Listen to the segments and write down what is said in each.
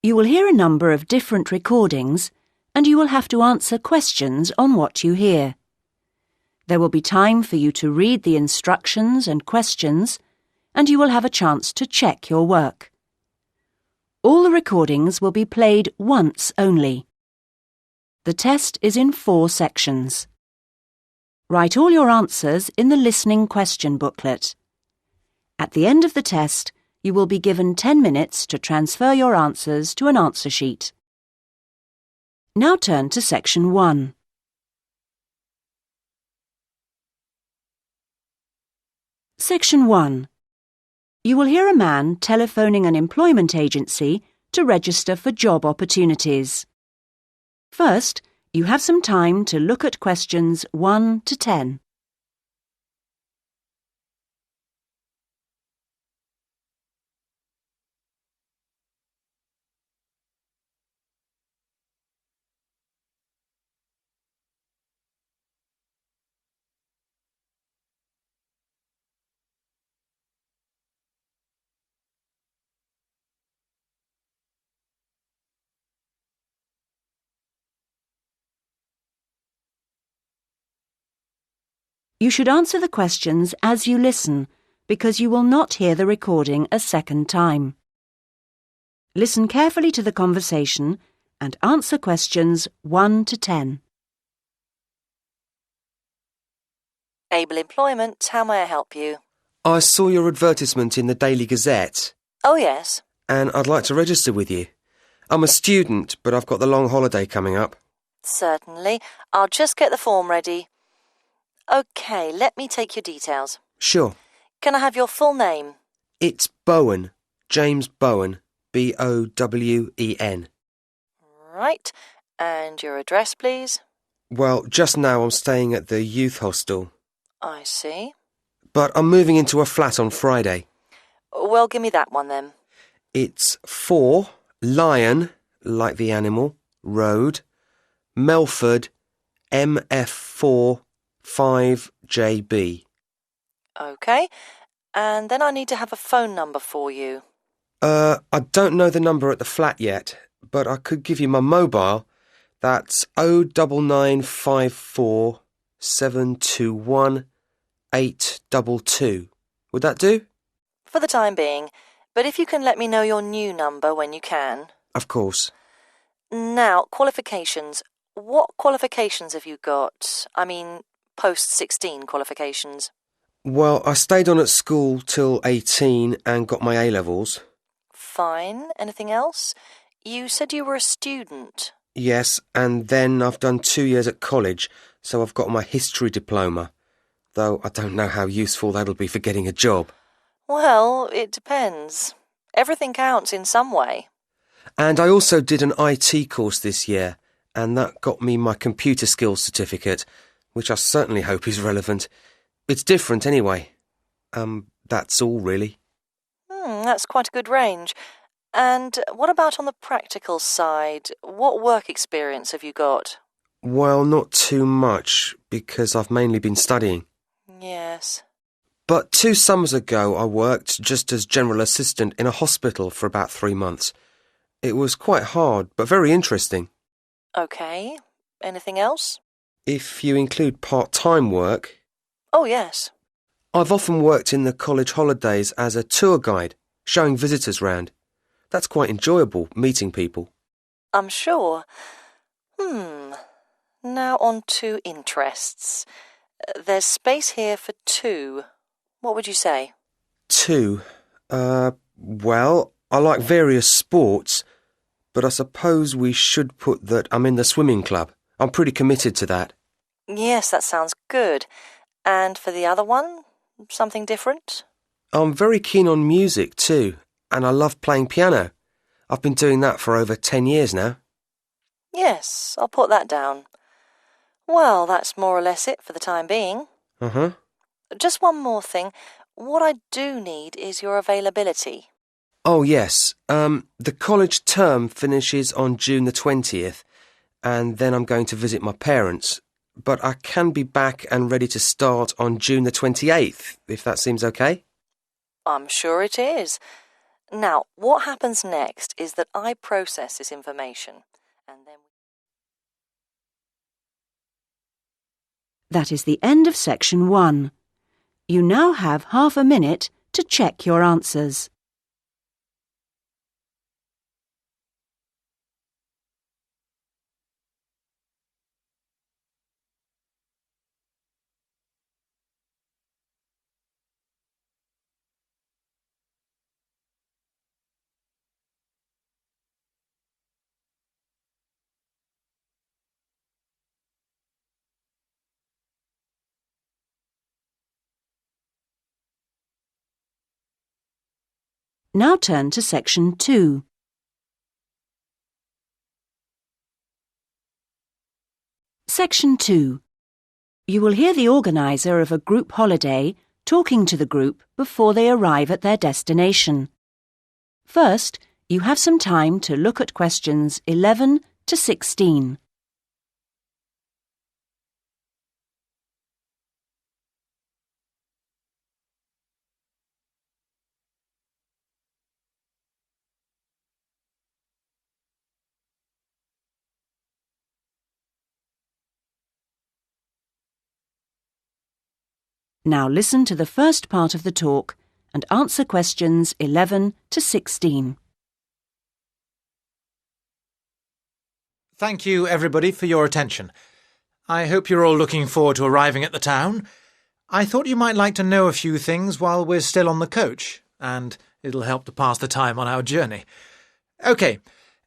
You will hear a number of different recordings, and you will have to answer questions on what you hear. There will be time for you to read the instructions and questions, and you will have a chance to check your work. All the recordings will be played once only. The test is in 4 sections. Write all your answers in the listening question booklet. At the end of the test, you will be given 10 minutes to transfer your answers to an answer sheet. Now turn to Section 1. Section 1. You will hear a man telephoning an employment agency to register for job opportunities. First, you have some time to look at questions 1 to 10. You should answer the questions as you listen, because you will not hear the recording a second time. Listen carefully to the conversation and answer questions 1 to 10. Able Employment, how may I help you? I saw your advertisement in the Daily Gazette, Oh, yes. and I'd like to register with you. I'm a student, but I've got the long holiday coming up. Certainly. I'll just get the form ready. OK, let me take your details. Sure. Can I have your full name? It's Bowen, James Bowen, B-O-W-E-N. Right. And your address, please? Well, just now I'm staying at the youth hostel, I see. but I'm moving into a flat on Friday. Well, give me that one then. It's 4 Lion, like the animal, Road, Melford, MF4 5JB. OK. And then I need to have a phone number for you. I don't know the number at the flat yet, but I could give you my mobile. That's 09954 721 822. Would that do? For the time being. But if you can let me know your new number when you can. Of course. Now, qualifications. What qualifications have you got? I mean, post-16 qualifications. Well, I stayed on at school till 18 and got my A-levels. Fine. Anything else? You said you were a student. Yes, and then I've done 2 years at college, so I've got my history diploma, though I don't know how useful that'll be for getting a job. Well, it depends. Everything counts in some way. And I also did an IT course this year, and that got me my computer skills certificate, which I certainly hope is relevant. It's different anyway. That's all really. That's quite a good range. And what about on the practical side? What work experience have you got? Well, not too much, because I've mainly been studying. Yes. But 2 summers ago I worked just as general assistant in a hospital for about 3 months. It was quite hard, but very interesting. OK. Anything else? If you include part-time work... Oh, yes. I've often worked in the college holidays as a tour guide, showing visitors round. That's quite enjoyable, meeting people. I'm sure. Now on to interests. There's space here for 2. What would you say? 2? Well, I like various sports, but I suppose we should put that I'm in the swimming club. I'm pretty committed to that. Yes, that sounds good. And for the other one, something different? I'm very keen on music too, and I love playing piano. I've been doing that for over 10 years now. Yes, I'll put that down. Well, that's more or less it for the time being. Uh-huh. Just one more thing. What I do need is your availability. Oh, yes. The college term finishes on June the 20th, and then I'm going to visit my parents. But I can be back and ready to start on June the 28th, if that seems okay. I'm sure it is. Now, what happens next is that I process this information and then... That is the end of section 1. You now have half a minute to check your answers. Now turn to section 2. Section 2. You will hear the organiser of a group holiday talking to the group before they arrive at their destination. First, you have some time to look at questions 11 to 16. Now listen to the first part of the talk and answer questions 11 to 16. Thank you, everybody, for your attention. I hope you're all looking forward to arriving at the town. I thought you might like to know a few things while we're still on the coach, and it'll help to pass the time on our journey. OK,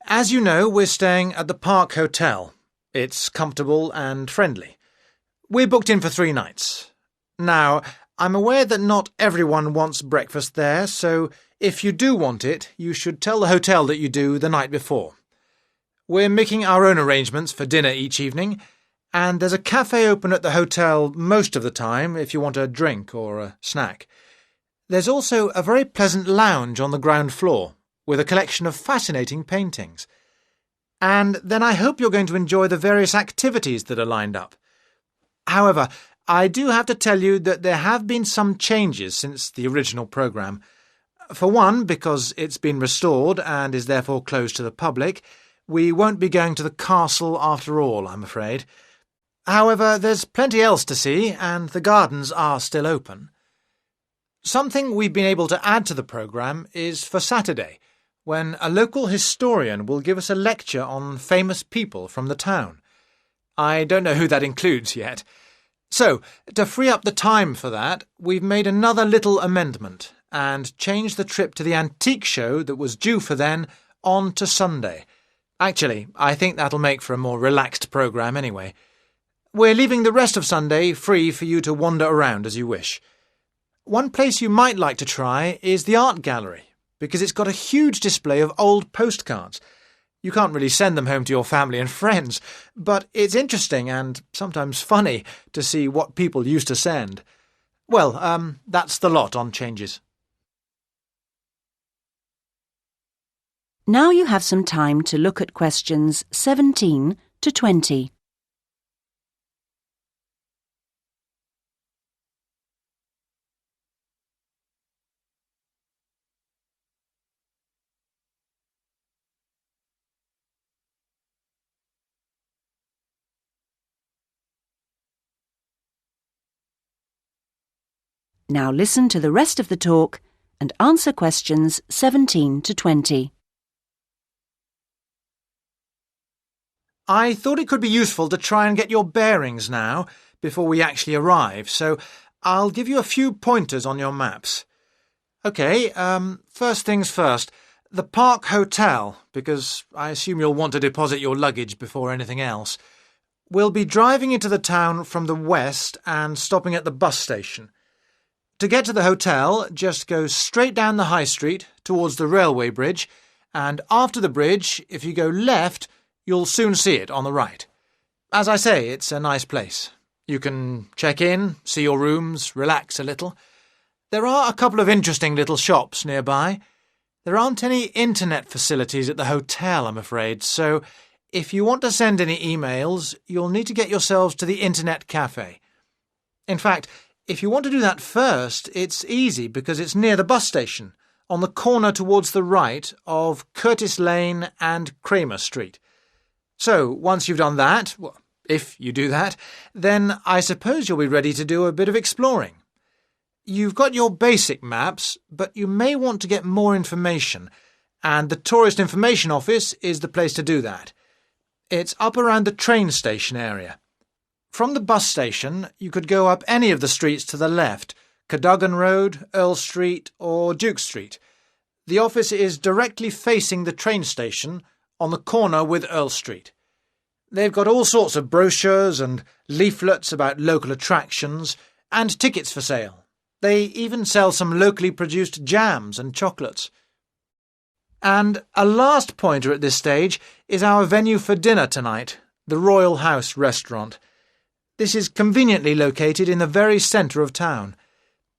as you know, we're staying at the Park Hotel. It's comfortable and friendly. We're booked in for 3 nights. Now, I'm aware that not everyone wants breakfast there, so if you do want it, you should tell the hotel that you do the night before. We're making our own arrangements for dinner each evening, and there's a cafe open at the hotel most of the time if you want a drink or a snack. There's also a very pleasant lounge on the ground floor with a collection of fascinating paintings. And then I hope you're going to enjoy the various activities that are lined up. However, I do have to tell you that there have been some changes since the original programme. For one, because it's been restored and is therefore closed to the public, we won't be going to the castle after all, I'm afraid. However, there's plenty else to see, and the gardens are still open. Something we've been able to add to the programme is for Saturday, when a local historian will give us a lecture on famous people from the town. I don't know who that includes yet. So, to free up the time for that, we've made another little amendment and changed the trip to the antique show that was due for then on to Sunday. Actually, I think that'll make for a more relaxed programme anyway. We're leaving the rest of Sunday free for you to wander around as you wish. One place you might like to try is the art gallery, because it's got a huge display of old postcards. You can't really send them home to your family and friends, but it's interesting and sometimes funny to see what people used to send. Well, that's the lot on changes. Now you have some time to look at questions 17 to 20. Now listen to the rest of the talk and answer questions 17 to 20. I thought it could be useful to try and get your bearings now, before we actually arrive, so I'll give you a few pointers on your maps. OK, first things first, the Park Hotel, because I assume you'll want to deposit your luggage before anything else. We'll be driving into the town from the west and stopping at the bus station. To get to the hotel, just go straight down the high street towards the railway bridge, and after the bridge, if you go left, you'll soon see it on the right. As I say, it's a nice place. You can check in, see your rooms, relax a little. There are a couple of interesting little shops nearby. There aren't any internet facilities at the hotel, I'm afraid, so if you want to send any emails, you'll need to get yourselves to the internet cafe. In fact, if you want to do that first, it's easy because it's near the bus station, on the corner towards the right of Curtis Lane and Kramer Street. So, once you've done that, well, if you do that, then I suppose you'll be ready to do a bit of exploring. You've got your basic maps, but you may want to get more information, and the Tourist Information Office is the place to do that. It's up around the train station area. From the bus station, you could go up any of the streets to the left, Cadogan Road, Earl Street or Duke Street. The office is directly facing the train station on the corner with Earl Street. They've got all sorts of brochures and leaflets about local attractions and tickets for sale. They even sell some locally produced jams and chocolates. And a last pointer at this stage is our venue for dinner tonight, the Royal House restaurant. This is conveniently located in the very centre of town.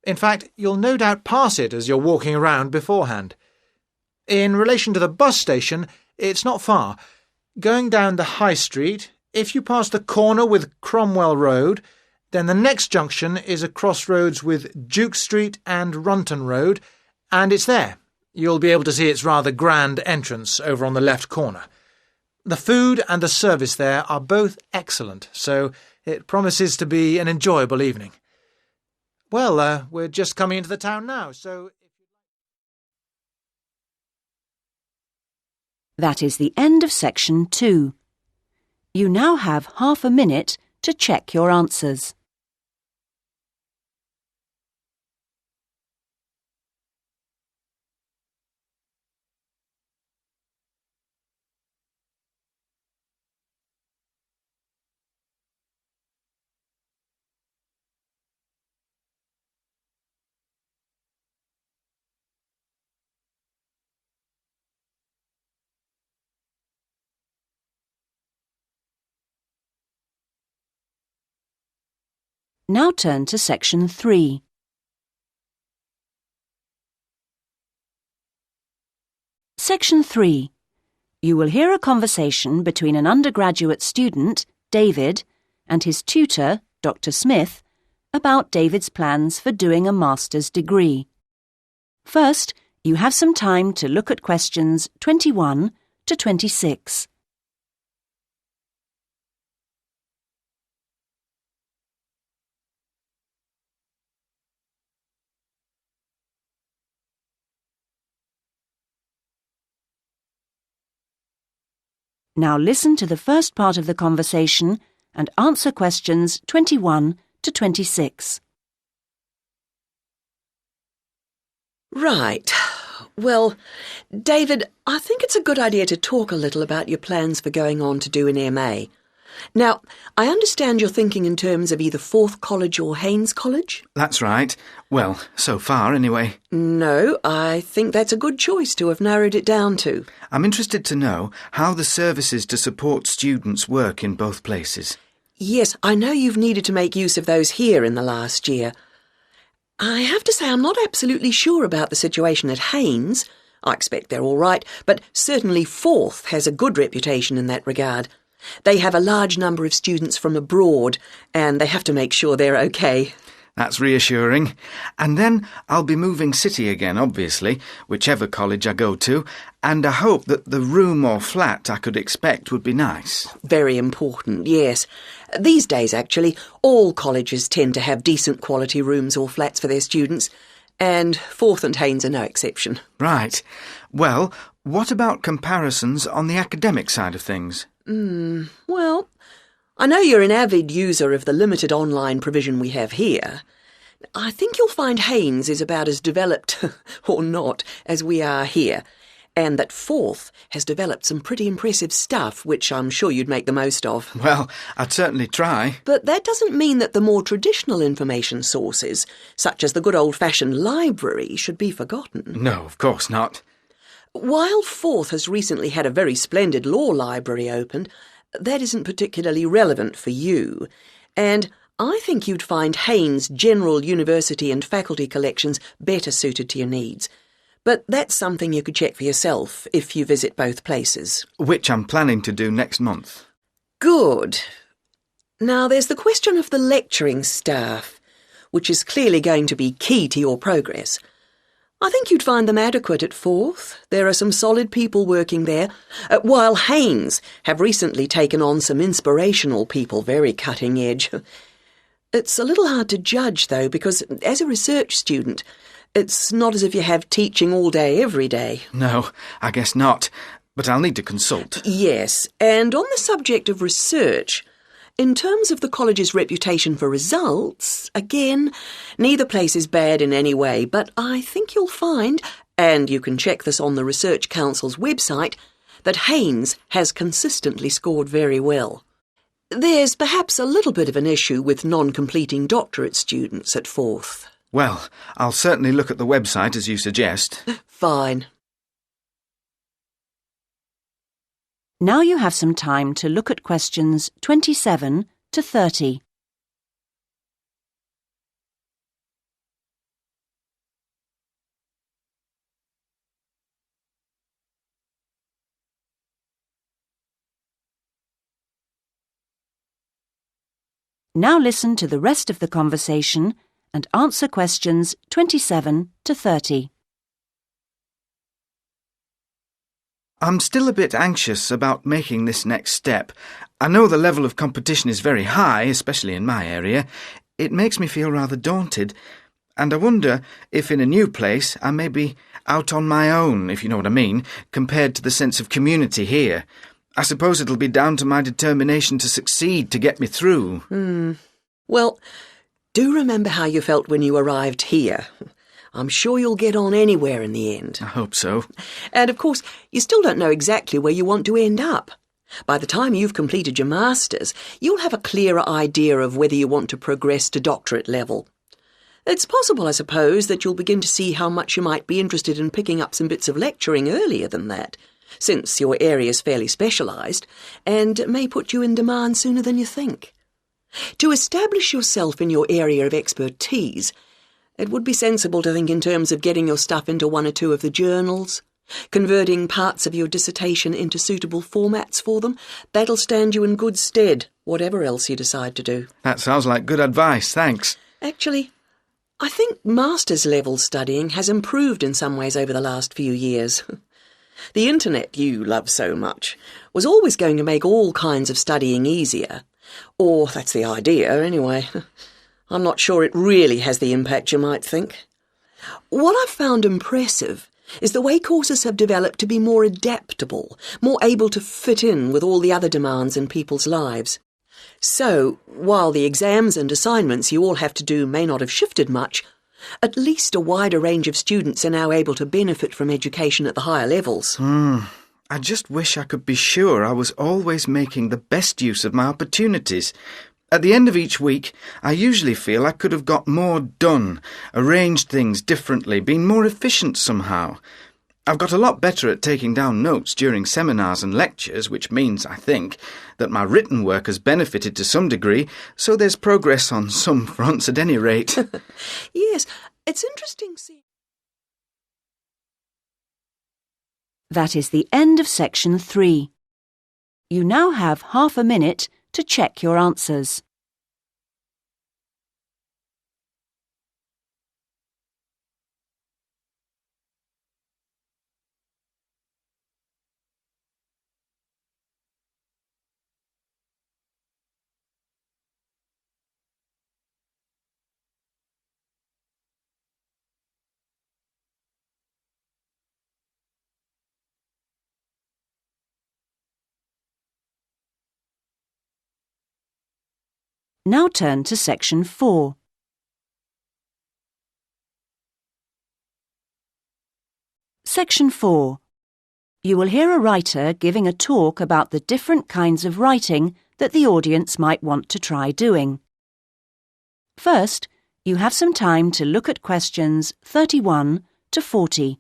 In fact, you'll no doubt pass it as you're walking around beforehand. In relation to the bus station, it's not far. Going down the High Street, if you pass the corner with Cromwell Road, then the next junction is a crossroads with Duke Street and Runton Road, and it's there. You'll be able to see its rather grand entrance over on the left corner. The food and the service there are both excellent, so it promises to be an enjoyable evening. Well, we're just coming into the town now, so... That is the end of section 2. You now have half a minute to check your answers. Now turn to section 3. Section 3. You will hear a conversation between an undergraduate student, David, and his tutor, Dr. Smith, about David's plans for doing a master's degree. First, you have some time to look at questions 21 to 26. Now listen to the first part of the conversation and answer questions 21 to 26. Right. Well, David, I think it's a good idea to talk a little about your plans for going on to do an MA. Now, I understand you're thinking in terms of either Forth College or Haynes College? That's right. Well, so far anyway. No, I think that's a good choice to have narrowed it down to. I'm interested to know how the services to support students work in both places. Yes, I know you've needed to make use of those here in the last year. I have to say I'm not absolutely sure about the situation at Haynes. I expect they're all right, but certainly Forth has a good reputation in that regard. They have a large number of students from abroad, and they have to make sure they're okay. That's reassuring. And then I'll be moving city again, obviously, whichever college I go to, and I hope that the room or flat I could expect would be nice. Very important, yes. These days, actually, all colleges tend to have decent quality rooms or flats for their students, and Forth and Haynes are no exception. Right. Well, what about comparisons on the academic side of things? Well, I know you're an avid user of the limited online provision we have here. I think you'll find Haynes is about as developed, or not, as we are here, and that Forth has developed some pretty impressive stuff, which I'm sure you'd make the most of. Well, I'd certainly try. But that doesn't mean that the more traditional information sources, such as the good old-fashioned library, should be forgotten. No, of course not. While Forth has recently had a very splendid law library opened, that isn't particularly relevant for you, and I think you'd find Haynes' general university and faculty collections better suited to your needs. But that's something you could check for yourself if you visit both places. Which I'm planning to do next month. Good. Now there's the question of the lecturing staff, which is clearly going to be key to your progress. I think you'd find them adequate at Forth. There are some solid people working there, while Haynes have recently taken on some inspirational people, very cutting edge. It's a little hard to judge, though, because as a research student, it's not as if you have teaching all day, every day. No, I guess not. But I'll need to consult. Yes, and on the subject of research, in terms of the college's reputation for results, again, neither place is bad in any way, but I think you'll find, and you can check this on the Research Council's website, that Haynes has consistently scored very well. There's perhaps a little bit of an issue with non-completing doctorate students at Forth. Well, I'll certainly look at the website as you suggest. Fine. Now you have some time to look at questions 27 to 30. Now listen to the rest of the conversation and answer questions 27 to 30. I'm still a bit anxious about making this next step. I know the level of competition is very high, especially in my area. It makes me feel rather daunted, and I wonder if in a new place I may be out on my own, if you know what I mean, compared to the sense of community here. I suppose it'll be down to my determination to succeed to get me through. Well, do remember how you felt when you arrived here. I'm sure you'll get on anywhere in the end. I hope so. And of course, you still don't know exactly where you want to end up. By the time you've completed your masters, you'll have a clearer idea of whether you want to progress to doctorate level. It's possible, I suppose, that you'll begin to see how much you might be interested in picking up some bits of lecturing earlier than that, since your area's fairly specialised, and it may put you in demand sooner than you think. To establish yourself in your area of expertise, it would be sensible to think in terms of getting your stuff into one or two of the journals, converting parts of your dissertation into suitable formats for them. That'll stand you in good stead, whatever else you decide to do. That sounds like good advice, thanks. Actually, I think master's level studying has improved in some ways over the last few years. The internet you love so much was always going to make all kinds of studying easier. Or that's the idea, anyway. I'm not sure it really has the impact you might think. What I've found impressive is the way courses have developed to be more adaptable, more able to fit in with all the other demands in people's lives. So, while the exams and assignments you all have to do may not have shifted much, at least a wider range of students are now able to benefit from education at the higher levels. I just wish I could be sure I was always making the best use of my opportunities. At the end of each week, I usually feel I could have got more done, arranged things differently, been more efficient somehow. I've got a lot better at taking down notes during seminars and lectures, which means, I think, that my written work has benefited to some degree, so there's progress on some fronts at any rate. Yes, it's interesting seeing... That is the end of section 3. You now have half a minute to check your answers. Now turn to section 4. Section 4. You will hear a writer giving a talk about the different kinds of writing that the audience might want to try doing. First, you have some time to look at questions 31 to 40.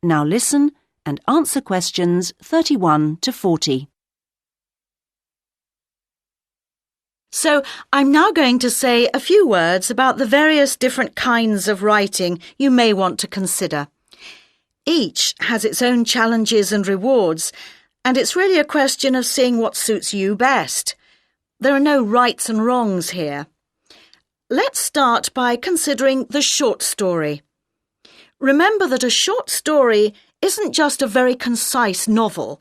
Now listen and answer questions 31 to 40. So I'm now going to say a few words about the various different kinds of writing you may want to consider. Each has its own challenges and rewards, and it's really a question of seeing what suits you best. There are no rights and wrongs here. Let's start by considering the short story. Remember that a short story isn't just a very concise novel.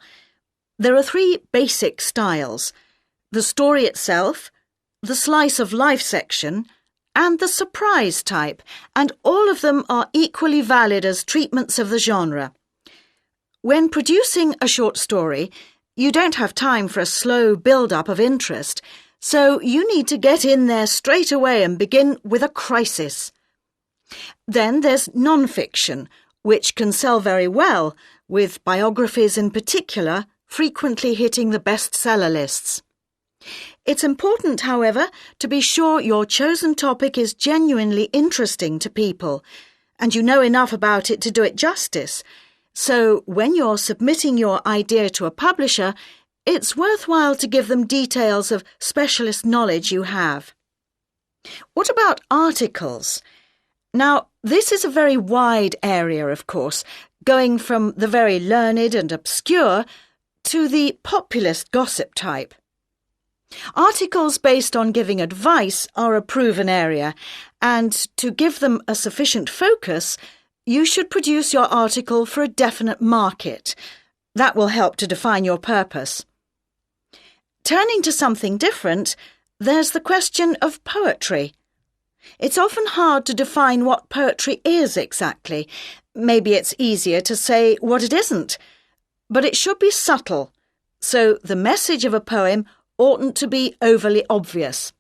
There are three basic styles: the story itself, the slice of life section, and the surprise type, and all of them are equally valid as treatments of the genre. When producing a short story, you don't have time for a slow build-up of interest, so you need to get in there straight away and begin with a crisis. Then there's non-fiction, which can sell very well, with biographies in particular frequently hitting the bestseller lists. It's important, however, to be sure your chosen topic is genuinely interesting to people, and you know enough about it to do it justice. So when you're submitting your idea to a publisher, it's worthwhile to give them details of specialist knowledge you have. What about articles? Now, this is a very wide area, of course, going from the very learned and obscure to the populist gossip type. Articles based on giving advice are a proven area, and to give them a sufficient focus, you should produce your article for a definite market. That will help to define your purpose. Turning to something different, there's the question of poetry. It's often hard to define what poetry is exactly. Maybe it's easier to say what it isn't. But it should be subtle, so the message of a poem oughtn't to be overly obvious.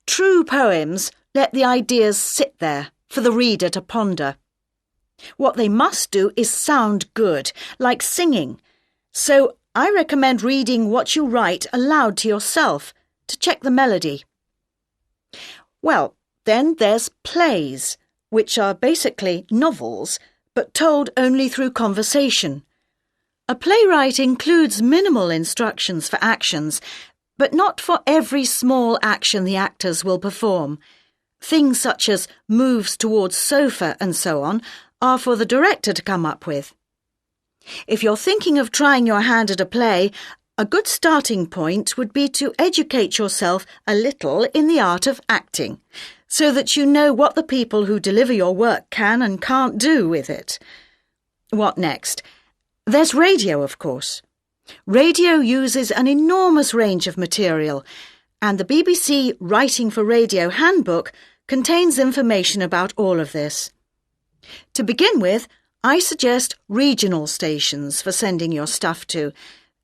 True poems let the ideas sit there for the reader to ponder. What they must do is sound good, like singing. So I recommend reading what you write aloud to yourself to check the melody. Well, then there's plays, which are basically novels, but told only through conversation. A playwright includes minimal instructions for actions, but not for every small action the actors will perform. Things such as moves towards sofa and so on are for the director to come up with. If you're thinking of trying your hand at a play, a good starting point would be to educate yourself a little in the art of acting, so that you know what the people who deliver your work can and can't do with it. What next? There's radio, of course. Radio uses an enormous range of material, and the BBC Writing for Radio Handbook contains information about all of this. To begin with, I suggest regional stations for sending your stuff to.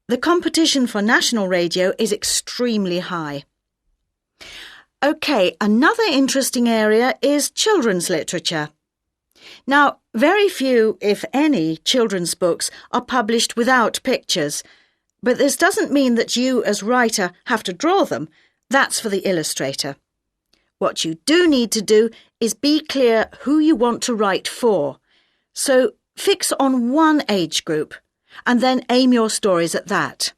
The competition for national radio is extremely high. OK, another interesting area is children's literature. Now, very few, if any, children's books are published without pictures, but this doesn't mean that you, as writer, have to draw them. That's for the illustrator. What you do need to do is be clear who you want to write for. So fix on one age group, and then aim your stories at that.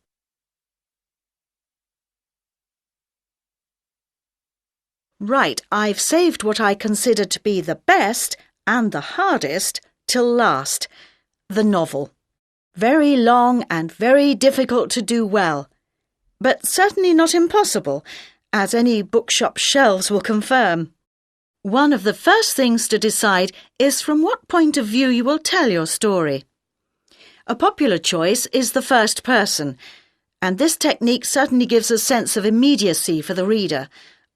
Right, I've saved what I consider to be the best and the hardest till last, the novel. Very long and very difficult to do well, but certainly not impossible, as any bookshop shelves will confirm. One of the first things to decide is from what point of view you will tell your story. A popular choice is the first person, and this technique certainly gives a sense of immediacy for the reader,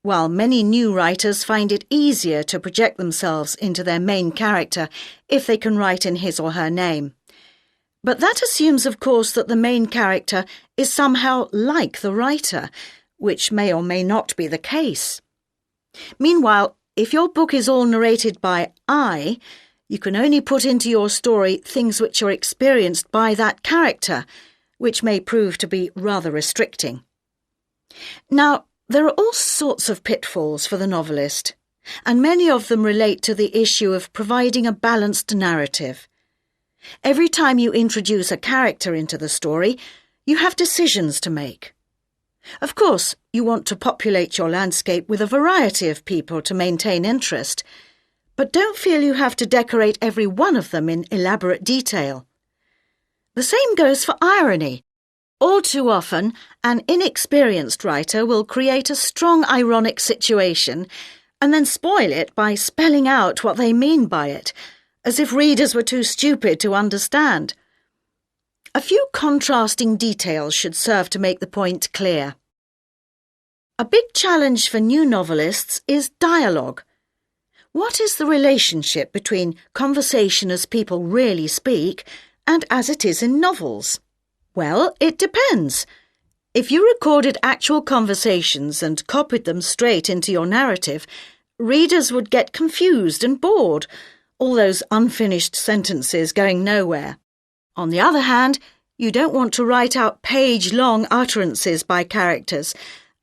while many new writers find it easier to project themselves into their main character if they can write in his or her name. But that assumes, of course, that the main character is somehow like the writer, which may or may not be the case. Meanwhile, if your book is all narrated by I, you can only put into your story things which are experienced by that character, which may prove to be rather restricting. Now, there are all sorts of pitfalls for the novelist, and many of them relate to the issue of providing a balanced narrative. Every time you introduce a character into the story, you have decisions to make. Of course, you want to populate your landscape with a variety of people to maintain interest, but don't feel you have to decorate every one of them in elaborate detail. The same goes for irony. All too often, an inexperienced writer will create a strong ironic situation and then spoil it by spelling out what they mean by it, as if readers were too stupid to understand. A few contrasting details should serve to make the point clear. A big challenge for new novelists is dialogue. What is the relationship between conversation as people really speak and as it is in novels? Well, it depends. If you recorded actual conversations and copied them straight into your narrative, readers would get confused and bored, all those unfinished sentences going nowhere. On the other hand, you don't want to write out page-long utterances by characters,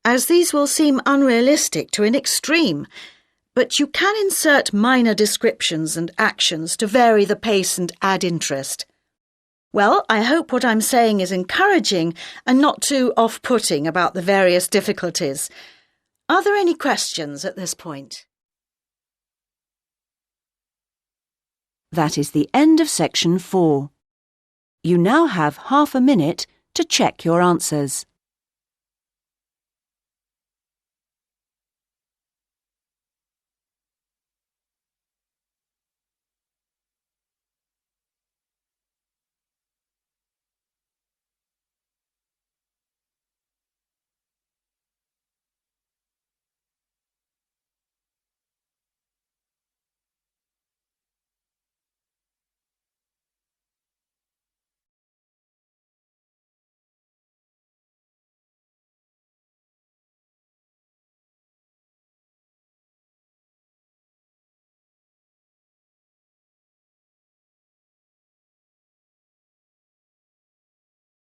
as these will seem unrealistic to an extreme, but you can insert minor descriptions and actions to vary the pace and add interest. Well, I hope what I'm saying is encouraging and not too off-putting about the various difficulties. Are there any questions at this point? That is the end of section 4. You now have half a minute to check your answers.